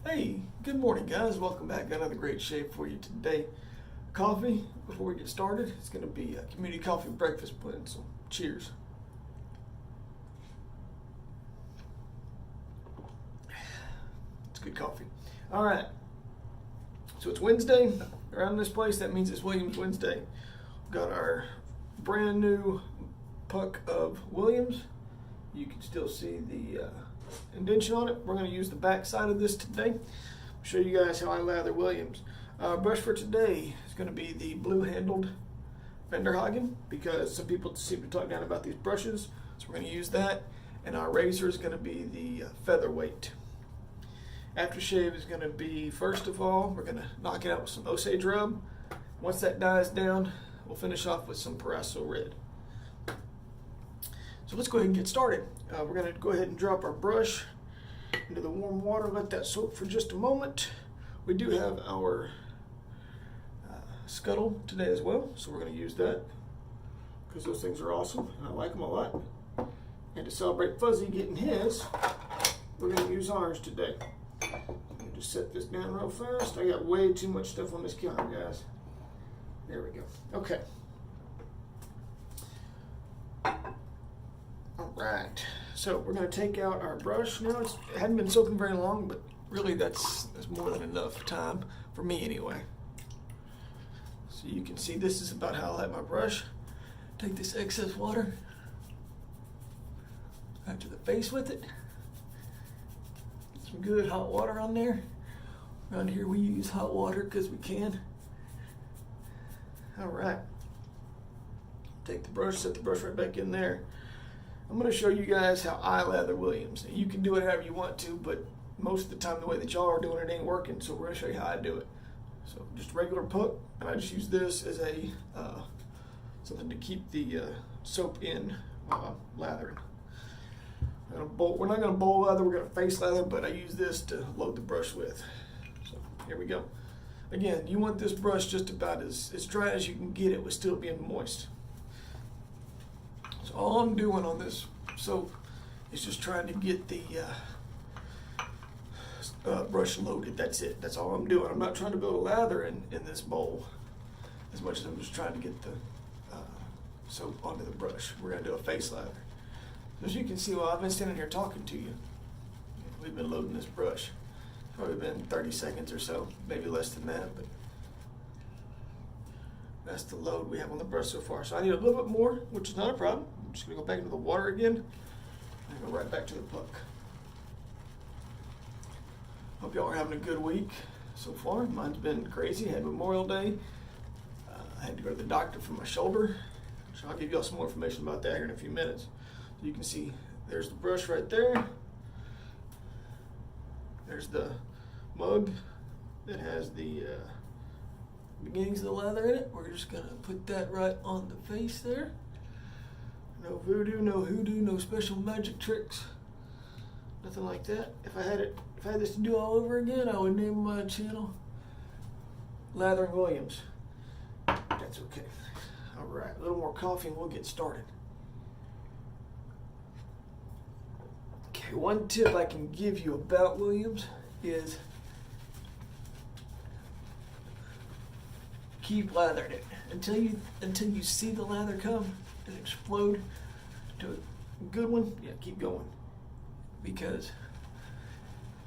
Hey, good morning, guys. Welcome back. Got another great shape for you today. Coffee, before we get started, it's going to be a community coffee breakfast blend, so cheers. It's good coffee. All right, so it's Wednesday. Around this place, that means it's Williams Wednesday. We've got our brand new puck of Williams. You can still see the indentation on it. We're going to use the back side of this today. I'll show you guys how I lather Williams. Brush for today is going to be the blue-handled Fenderhagen because some people seem to talk down about these brushes, so we're going to use that. And our razor is going to be the Featherweight. Aftershave is going to be, first of all, we're going to knock it out with some Osage rub. Once that dies down, we'll finish off with some Parasso Red. So let's go ahead and get started. We're going to go ahead and drop our brush into the warm water, let that soak for just a moment. We do have our scuttle today as well, so we're going to use that because those things are awesome and I like them a lot. And to celebrate Fuzzy getting his, we're going to use ours today. Let me just set this down real fast. I got way too much stuff on this counter, guys. There we go. Okay. Alright, so we're going to take out our brush. Now it hadn't been soaking very long, but really that's more than enough time, for me anyway. So you can see this is about how I like my brush. Take this excess water right to the face with it. Get some good hot water on there. Around here we use hot water because we can. Alright, take the brush, set the brush right back in there. I'm going to show you guys how I lather Williams. You can do it however you want to, but most of the time the way that y'all are doing it ain't working, so we're going to show you how I do it. So just a regular puck, and I just use this as a something to keep the soap in while I'm lathering. We're not going to bowl lather, we're going to face lather, but I use this to load the brush with. So here we go. Again, you want this brush just about as dry as you can get it with still being moist. So all I'm doing on this soap is just trying to get the brush loaded. That's it. That's all I'm doing. I'm not trying to build a lather in this bowl as much as I'm just trying to get the soap onto the brush. We're going to do a face lather. As you can see, while I've been standing here talking to you, we've been loading this brush. It's probably been 30 seconds or so, maybe less than that, but that's the load we have on the brush so far. So I need a little bit more, which is not a problem. I'm just going to go back into the water again and go right back to the puck. Hope y'all are having a good week so far. Mine's been crazy. I had Memorial Day. I had to go to the doctor for my shoulder. So I'll give y'all some more information about that here in a few minutes. So you can see there's the brush right there. There's the mug that has the beginnings of the lather in it. We're just gonna put that right on the face there. No voodoo, no hoodoo, no special magic tricks, nothing like that. If I had this to do all over again, I would name my channel Lathering Williams. That's okay. All right, a little more coffee and we'll get started. Okay, one tip I can give you about Williams is keep lathering it until you see the lather come and explode to a good one. Yeah, keep going because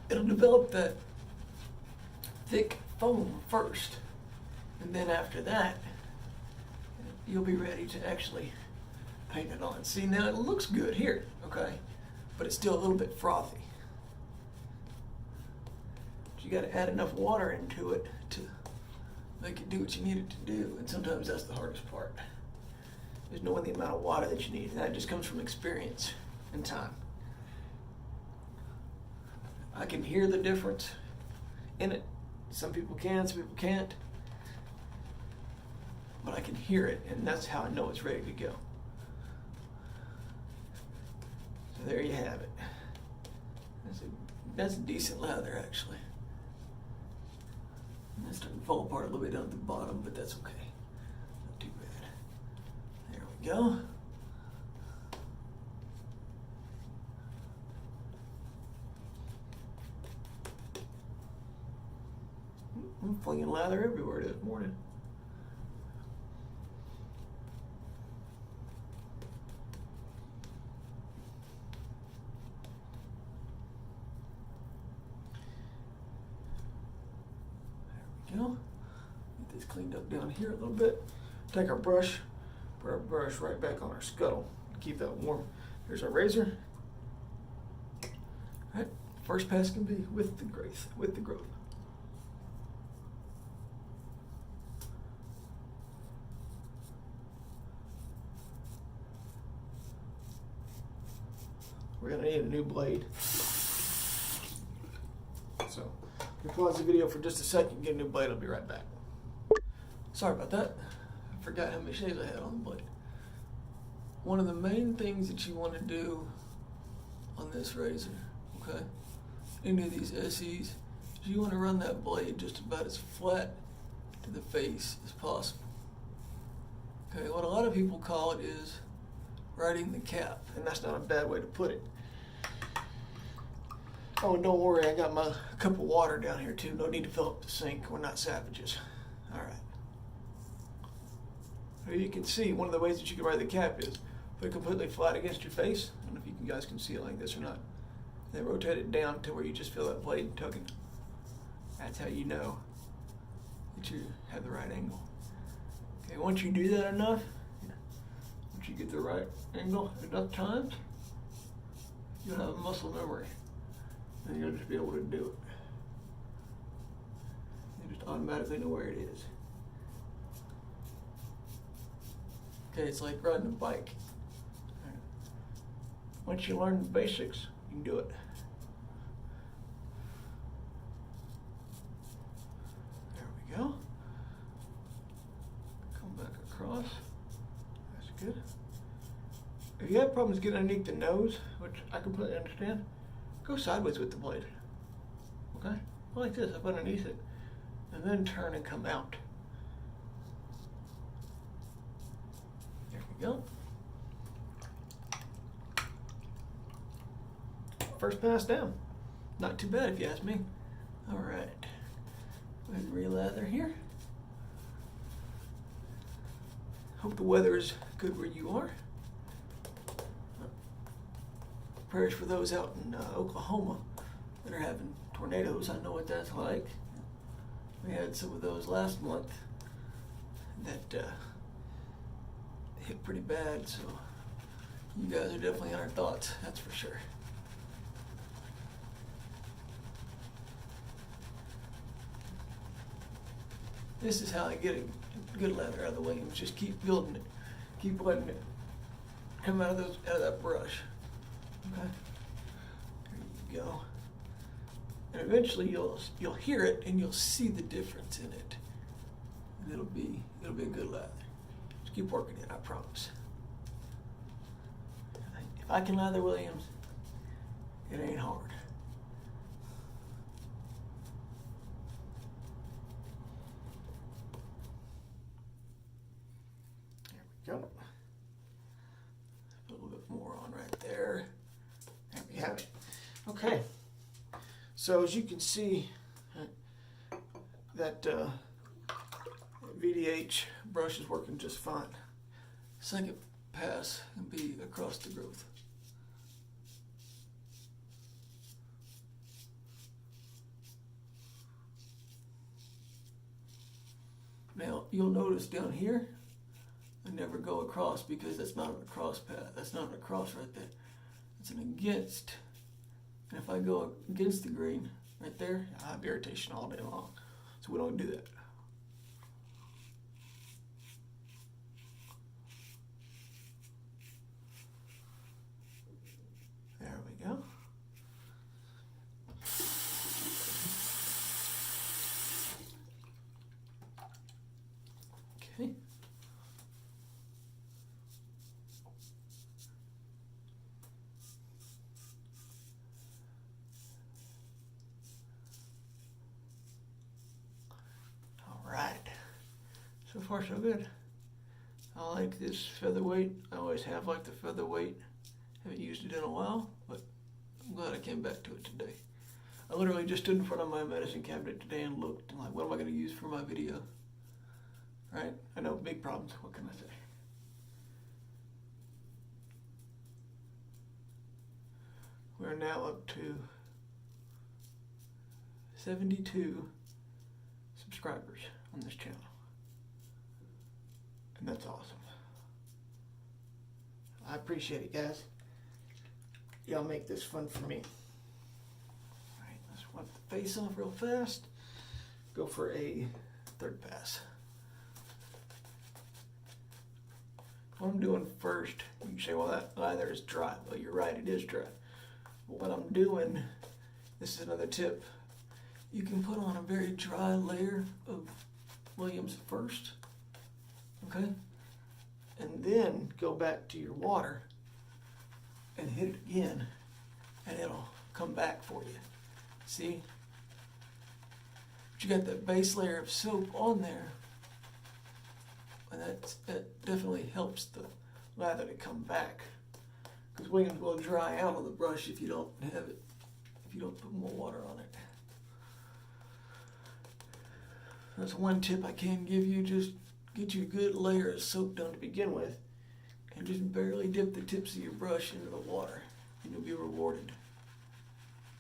it'll develop that thick foam first, and then after that you'll be ready to actually paint it on. See, now it looks good here, okay, but it's still a little bit frothy. You got to add enough water into it to make it do what you need it to do, and sometimes that's the hardest part, is knowing the amount of water that you need, and that just comes from experience and time. I can hear the difference in it. Some people can, some people can't, but I can hear it, and that's how I know it's ready to go. So there you have it. That's a decent lather, actually. It's starting to fall apart a little bit down at the bottom, but that's okay. Not too bad. There we go. I'm flinging lather everywhere this morning. There we go. Get this cleaned up down here a little bit. Take our brush, put our brush right back on our scuttle. Keep that warm. Here's our razor. All right, first pass can be with the growth. We're gonna need a new blade. So, we pause the video for just a second, get a new blade, I'll be right back. Sorry about that. I forgot how many shaves I had on the blade. One of the main things that you want to do on this razor, okay, any of these SEs, is you want to run that blade just about as flat to the face as possible. Okay, what a lot of people call it is riding the cap, and that's not a bad way to put it. Oh, and don't worry, I got my cup of water down here too. No need to fill up the sink. We're not savages. All right. Here you can see one of the ways that you can ride the cap is put it completely flat against your face. I don't know if you guys can see it like this or not. Then rotate it down to where you just feel that blade tugging. That's how you know that you have the right angle. Okay, once you do that enough, once you get the right angle enough times, you'll have a muscle memory. And you'll just be able to do it. You just automatically know where it is. Okay, it's like riding a bike. Once you learn the basics, you can do it. There we go. Come back across. That's good. If you have problems getting underneath the nose, which I completely understand, go sideways with the blade. Okay? Like this, up underneath it. And then turn and come out. There we go. First pass down. Not too bad if you ask me. All right. Go ahead and re-lather here. Hope the weather is good where you are. Prayers for those out in Oklahoma that are having tornadoes. I know what that's like. We had some of those last month that hit pretty bad, so you guys are definitely in our thoughts, that's for sure. This is how I get a good lather out of the Williams. Just keep building it. Keep letting it come out of that brush. Okay. There you go. And eventually you'll hear it and you'll see the difference in it. And it'll be a good lather. Just keep working it, I promise. If I can lather Williams, it ain't hard. There we go. A little bit more on right there. There we have it. Okay. So as you can see, that VDH brush is working just fine. Second pass can be across the growth. Now you'll notice down here, I never go across because that's not an across path. That's not an across right there. It's an against. And if I go against the grain right there, I have irritation all day long. So we don't do that. There we go. Okay. So far so good. I like this Featherweight. I always have liked the Featherweight. Haven't used it in a while, but I'm glad I came back to it today. I literally just stood in front of my medicine cabinet today and looked and like, what am I going to use for my video? Right? I know, big problems. What can I say? We're now up to 72 subscribers on this channel. And that's awesome. I appreciate it, guys. Y'all make this fun for me. Alright, let's wipe the face off real fast. Go for a third pass. What I'm doing first, you say, well, that either is dry. Well, you're right, it is dry. But what I'm doing, this is another tip. You can put on a very dry layer of Williams first, okay? And then go back to your water and hit it again, and it'll come back for you. See? But you got that base layer of soap on there, and that definitely helps the lather to come back. Because Williams will dry out on the brush if you don't have it, if you don't put more water on it. That's one tip I can give you. Just get you a good layer of soap done to begin with, and just barely dip the tips of your brush into the water, and you'll be rewarded.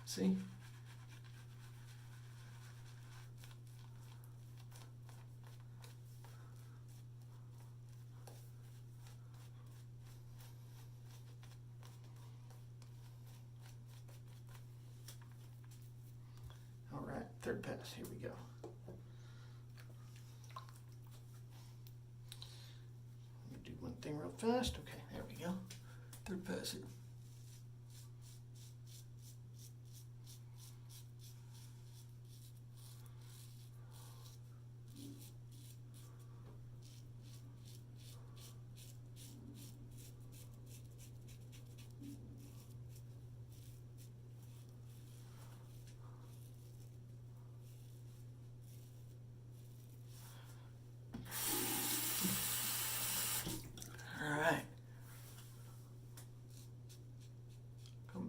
See? All right, third pass, here we go. One thing real fast. Okay, there we go. Third pass here.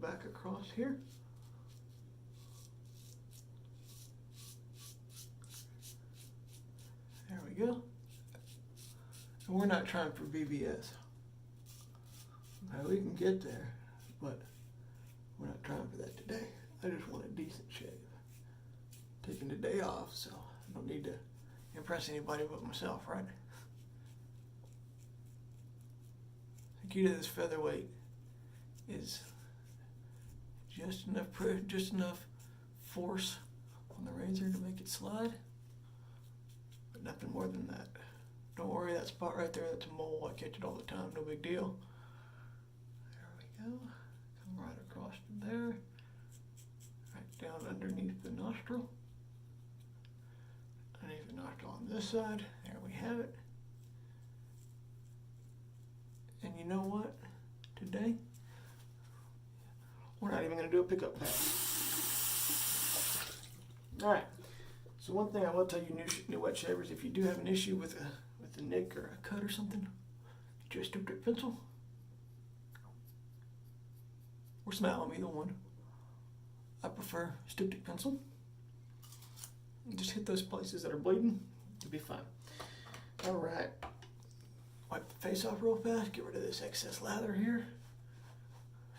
Back across here. There we go. And we're not trying for BBS. Now we can get there, but we're not trying for that today. I just want a decent shave. Taking the day off, so I don't need to impress anybody but myself, right? The key to this featherweight is just enough force on the razor to make it slide, but nothing more than that. Don't worry, that spot right there, that's a mole. I catch it all the time, no big deal. There we go. Come right across to there, right down underneath the nostril. Underneath the nostril on this side. There we have it. And you know what? Today, we're not even going to do a pickup pass. All right. So one thing I will tell you, new wet shavers, if you do have an issue with a nick or a cut or something, get you a styptic pencil or Smalum, either one. I prefer styptic pencil. Just hit those places that are bleeding. You'll be fine. All right. Wipe the face off real fast. Get rid of this excess lather here.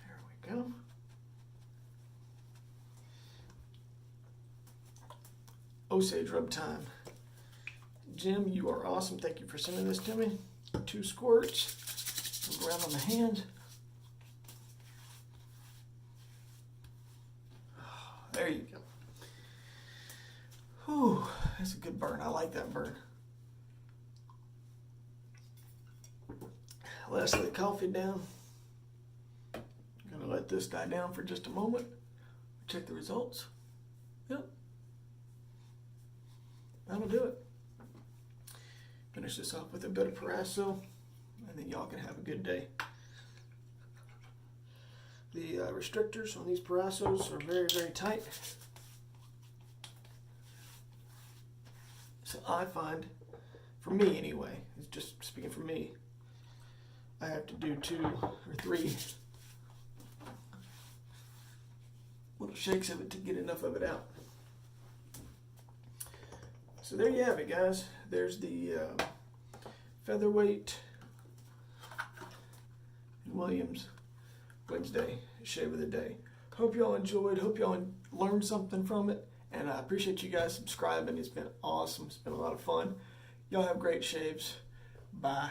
There we go. Osage rub time. Jim, you are awesome. Thank you for sending this to me. 2 squirts. Move around on the hand. There you go. Whew, that's a good burn. I like that burn. Lastly, the coffee down. Gonna let this die down for just a moment. Check the results. Yep. That'll do it. Finish this off with a bit of Parasso, and then y'all can have a good day. The restrictors on these Parassos are very, very tight. So I find, for me anyway, it's just speaking for me, I have to do 2 or 3 little shakes of it to get enough of it out. So there you have it, guys. There's the Featherweight and Williams Wednesday shave of the day. Hope y'all enjoyed. Hope y'all learned something from it. And I appreciate you guys subscribing. It's been awesome. It's been a lot of fun. Y'all have great shaves. Bye.